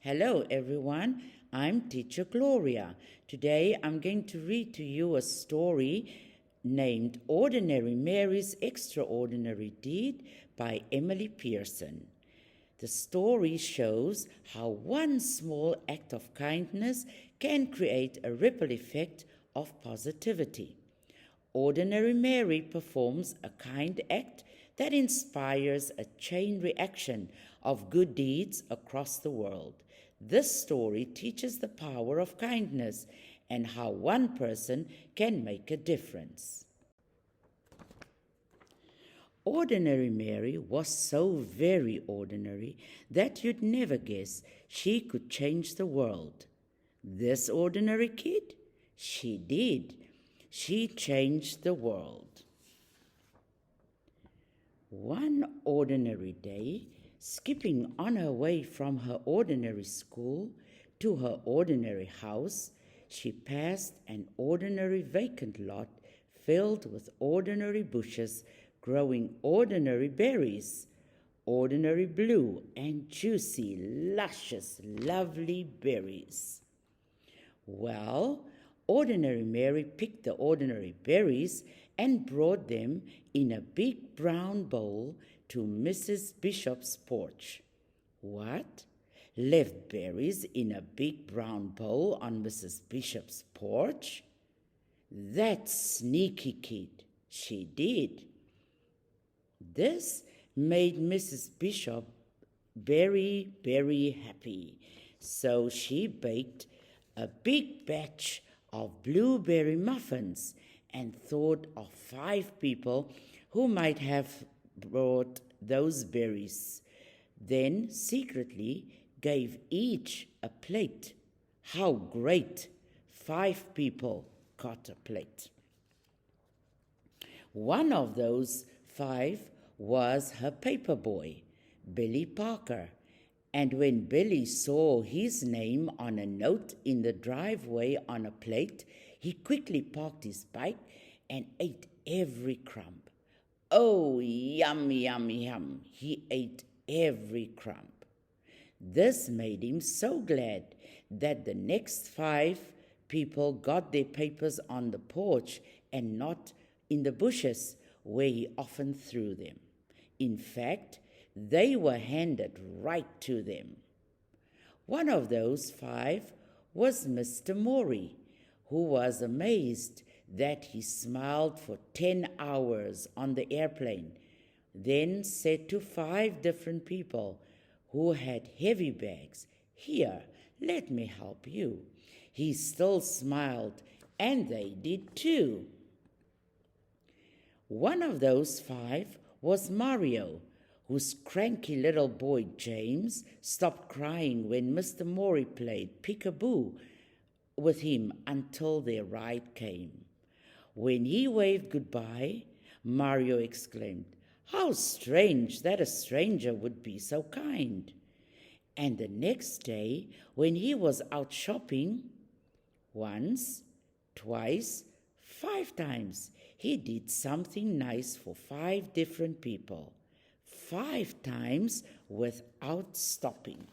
Hello everyone, I'm teacher Gloria. Today I'm going to read to you a story named Ordinary Mary's Extraordinary Deed by Emily Pearson. The story shows how one small act of kindness can create a ripple effect of positivity. Ordinary Mary performs a kind act that inspires a chain reaction of good deeds across the world. This story teaches the power of kindness and how one person can make a difference. Ordinary Mary was so very ordinary that you'd never guess she could change the world. This ordinary kid? She did. She changed the world. One ordinary day, skipping on her way from her ordinary school to her ordinary house, she passed an ordinary vacant lot filled with ordinary bushes growing ordinary berries, ordinary blue and juicy, luscious, lovely berries. Well, Ordinary Mary picked the ordinary berries and brought them in a big brown bowl to Mrs. Bishop's porch. What? Left berries in a big brown bowl on Mrs. Bishop's porch? That sneaky kid, she did. This made Mrs. Bishop very, very happy, so she baked a big batch of blueberry muffins and thought of 5 people who might have brought those berries. Then secretly gave each a plate. How great! 5 people got a plate. One of those 5 was her paper boy, Billy Parker. And when Billy saw his name on a note in the driveway on a plate, he quickly parked his bike and ate every crumb. Oh, yum, yum, yum. He ate every crumb. This made him so glad that the next 5 people got their papers on the porch and not in the bushes where he often threw them. In fact, they were handed right to them. One of those 5 was Mr. Morey, who was amazed that he smiled for 10 hours on the airplane, then said to 5 different people who had heavy bags, "Here, let me help you." He still smiled, and they did too. One of those 5 was Mario, whose cranky little boy James stopped crying when Mr. Morey played peekaboo with him until their ride came. When he waved goodbye, Mario exclaimed, "How strange that a stranger would be so kind." And the next day, when he was out shopping, once, twice, 5 times, he did something nice for 5 different people. 5 times without stopping.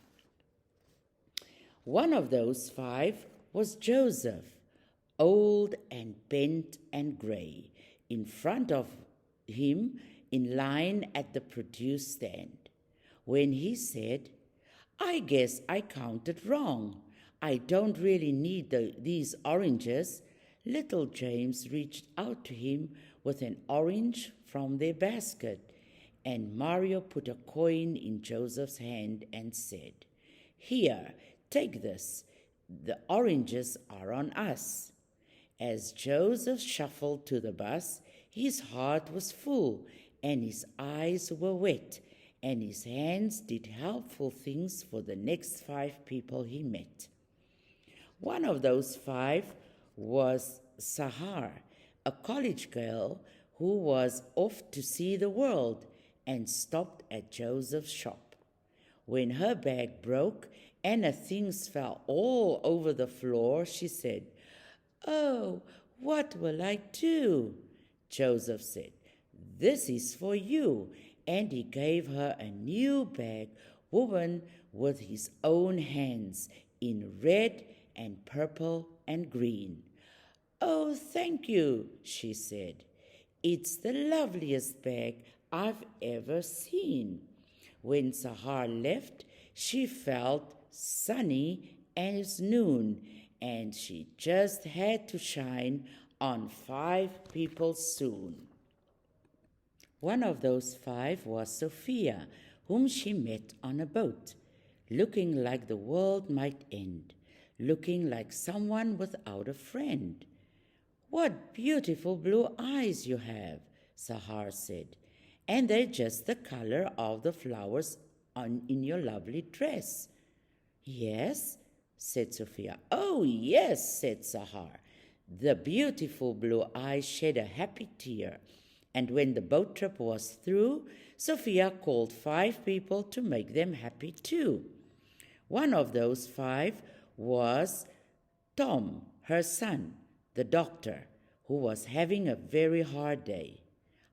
One of those 5 was Joseph, old and bent and gray, in front of him in line at the produce stand. When he said, "I guess I counted wrong. I don't really need these oranges," little James reached out to him with an orange from their basket. And Mario put a coin in Joseph's hand and said, "Here, take this. The oranges are on us." As Joseph shuffled to the bus, his heart was full and his eyes were wet, and his hands did helpful things for the next 5 people he met. One of those 5 was Sahar, a college girl who was off to see the world and stopped at Joseph's shop. When her bag broke and her things fell all over the floor, she said, "Oh, what will I do?" Joseph said, "This is for you," and he gave her a new bag woven with his own hands in red and purple and green. "Oh, thank you," she said. "It's the loveliest bag I've ever seen." When Sahar left, she felt sunny as noon, and she just had to shine on 5 people soon. One of those 5 was Sophia, whom she met on a boat, looking like the world might end, looking like someone without a friend. "What beautiful blue eyes you have," Sahar said, "and they're just the color of the flowers in your lovely dress." "Yes," said Sophia. "Oh, yes," said Sahar. The beautiful blue eyes shed a happy tear, and when the boat trip was through, Sophia called 5 people to make them happy too. One of those 5 was Tom, her son, the doctor, who was having a very hard day.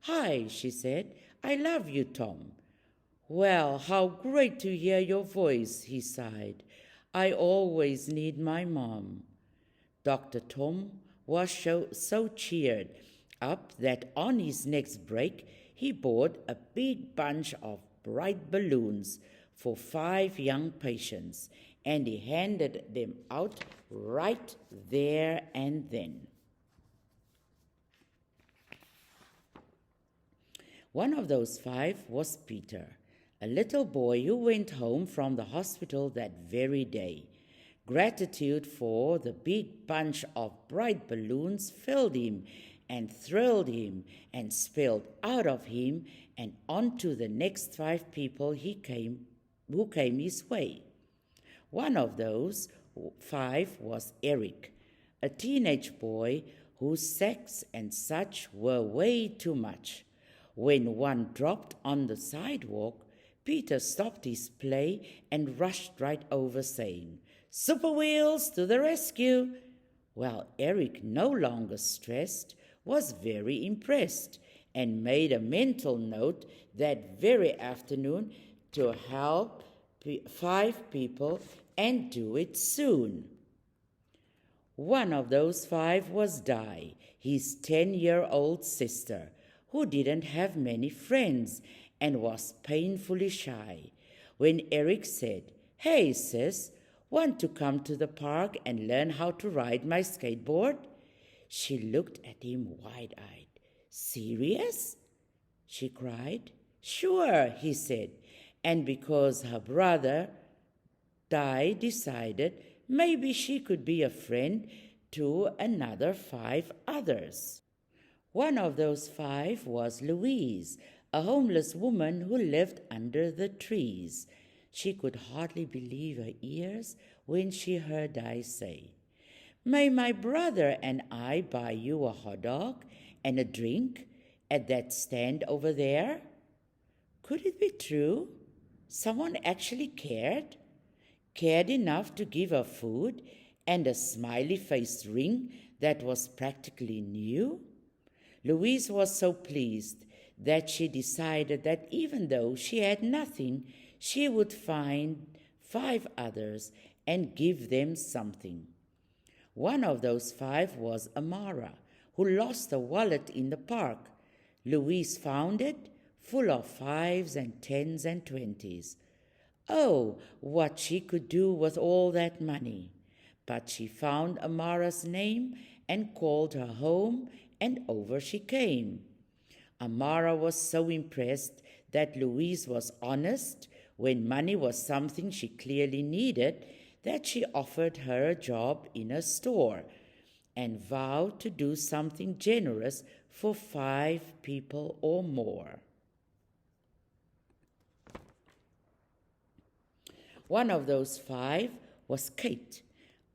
"Hi," she said. "I love you, Tom." "Well, how great to hear your voice," he sighed. "I always need my mom." Dr. Tom was so cheered up that on his next break he bought a big bunch of bright balloons for 5 young patients, and he handed them out right there and then. One of those 5 was Peter, a little boy who went home from the hospital that very day. Gratitude for the big bunch of bright balloons filled him and thrilled him and spilled out of him and onto the next 5 people who came his way. One of those 5 was Eric, a teenage boy whose sex and such were way too much. When one dropped on the sidewalk, Peter stopped his play and rushed right over, saying, "Super Wheels to the rescue!" Well, Eric, no longer stressed, was very impressed and made a mental note that very afternoon to help 5 people and do it soon. One of those 5 was Di, his 10-year-old sister, who didn't have many friends and was painfully shy. When Eric said, "Hey, sis, want to come to the park and learn how to ride my skateboard?" She looked at him wide-eyed. "Serious?" she cried. "Sure," he said, and because her brother, Di, decided maybe she could be a friend to another 5 others. One of those 5 was Louise, a homeless woman who lived under the trees. She could hardly believe her ears when she heard Di say, "May my brother and I buy you a hot dog and a drink at that stand over there?" Could it be true? Someone actually cared? Cared enough to give her food and a smiley-faced ring that was practically new? Louise was so pleased that she decided that even though she had nothing, she would find 5 others and give them something. One of those 5 was Amara, who lost a wallet in the park. Louise found it, full of 5s and 10s and 20s. Oh, what she could do with all that money. But she found Amara's name and called her home, and over she came. Amara was so impressed that Louise was honest when money was something she clearly needed, that she offered her a job in a store and vowed to do something generous for 5 people or more. One of those 5 was Kate,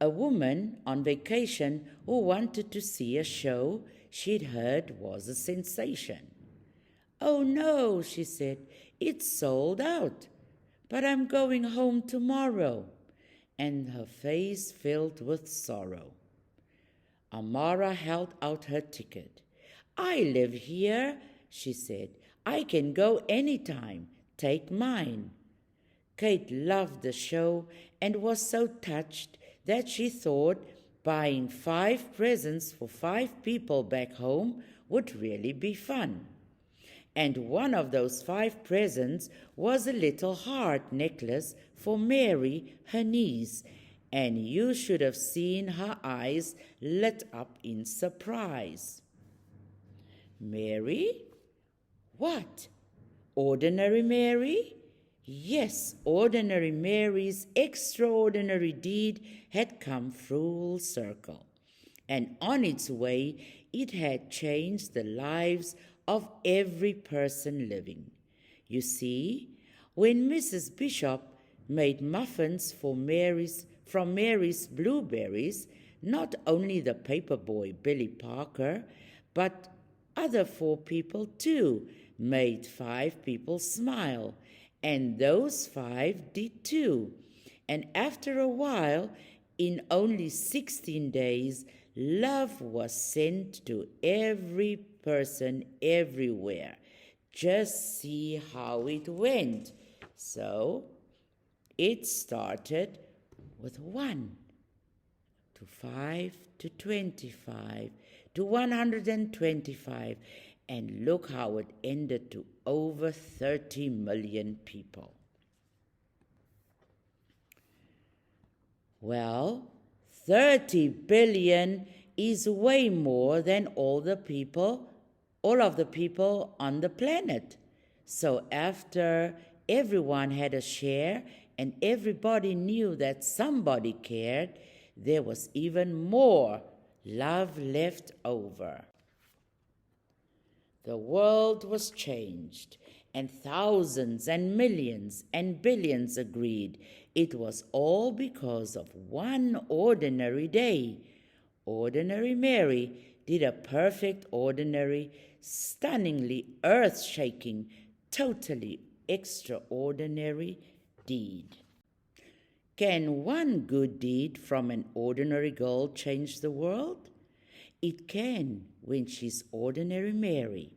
a woman on vacation who wanted to see a show she'd heard was a sensation. "Oh no," she said, "it's sold out, but I'm going home tomorrow," and her face filled with sorrow. Amara held out her ticket. "I live here," she said. "I can go anytime. Take mine." Kate loved the show and was so touched that she thought buying 5 presents for 5 people back home would really be fun. And one of those 5 presents was a little heart necklace for Mary, her niece, and you should have seen her eyes lit up in surprise. Mary? What? Ordinary Mary? Yes, ordinary Mary's extraordinary deed had come full circle, and on its way it had changed the lives of every person living. You see, when Mrs. Bishop made muffins from Mary's blueberries, not only the paper boy Billy Parker, but other 4 people too made 5 people smile, and those 5 did too. And after a while, in only 16 days, love was sent to every person everywhere. Just see how it went. So it started with 1 to 5 to 25 to 125, and look how it ended to over 30 million people. Well, 30 billion is way more than all of the people on the planet. So after everyone had a share and everybody knew that somebody cared, there was even more love left over. The world was changed, and thousands and millions and billions agreed it was all because of one ordinary day. Ordinary Mary did a perfect, ordinary, stunningly earth-shaking, totally extraordinary deed. Can one good deed from an ordinary girl change the world? It can when she's ordinary Mary,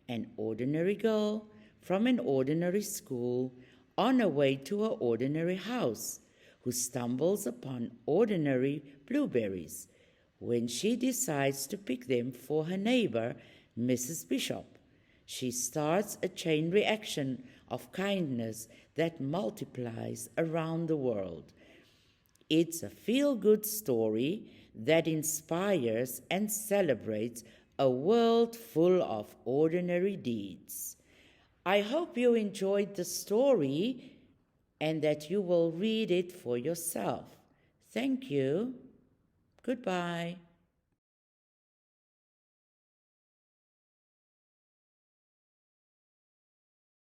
an ordinary girl from an ordinary school on her way to her ordinary house, who stumbles upon ordinary blueberries when she decides to pick them for her neighbor, Mrs. Bishop. She starts a chain reaction of kindness that multiplies around the world. It's a feel-good story that inspires and celebrates a world full of ordinary deeds. I hope you enjoyed the story and that you will read it for yourself. Thank you. Goodbye.